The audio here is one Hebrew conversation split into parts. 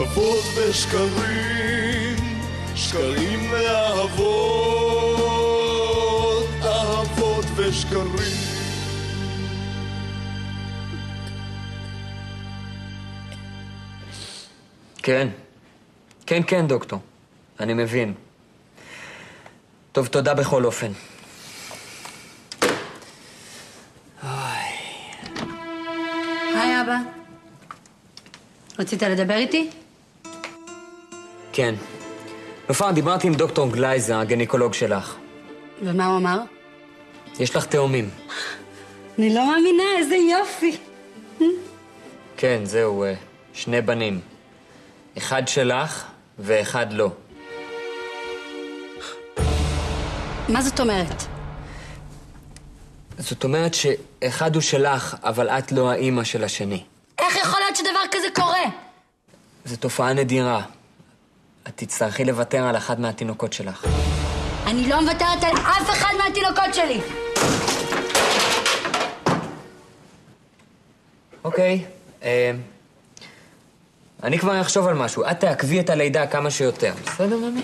אהבות ושקרים, שקרים ואהבות, אהבות ושקרים. כן. כן, כן, דוקטור. אני מבין. טוב, תודה בכל אופן. היי, אבא. רצית לדבר איתי? כן. נופר, דיברתי עם דוקטור גלייזר, הגניקולוג שלך. ומה הוא אמר? יש לך תאומים. אני לא מאמינה, איזה יופי. כן, זהו, 2 בנים. 1 שלך ו1 לא. מה זאת אומרת? זאת אומרת שאחד הוא שלך, אבל את לא האימא של השני. איך יכול להיות שדבר כזה קורה? זו תופעה נדירה. את תצטרכי לוותר על אחד מהתינוקות שלך. אני לא מוותרת על אף אחד מהתינוקות שלי. אוקיי. אני כבר אחשוב על משהו. את תעקבי את הלידה כמה שיותר. בסדר, ממי?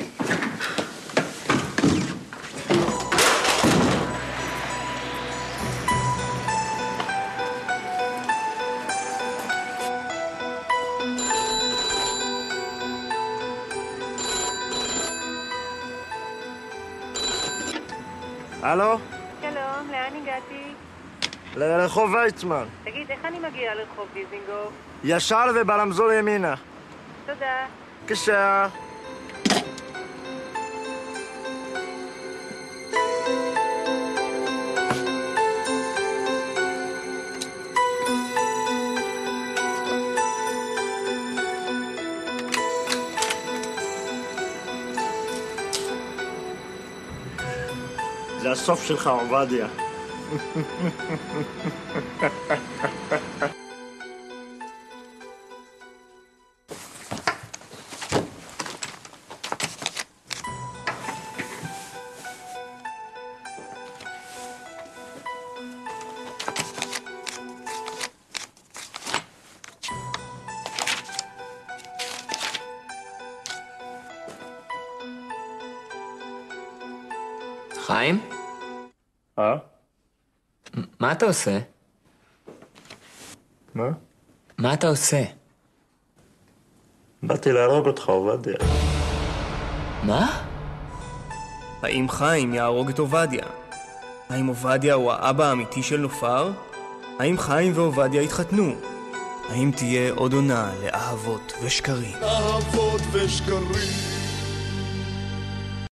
הלו? שלום, לאן הגעתי? לרחוב ויצמן. תגיד, איך אני מגיעה לרחוב דיזינגוף? ישר וברמזור ימינה. תודה. בבקשה. זה הסוף שלך, עובדיה. חיים? מה אתה עושה? מה? מה אתה עושה? באתי להרוג אותך, עובדיה. מה? האם חיים יהרוג את עובדיה? האם עובדיה הוא האבא האמיתי של נופר? האם חיים ועובדיה יתחתנו? האם תהיה עוד עונה לאהבות ושקרים? אהבות ושקרים.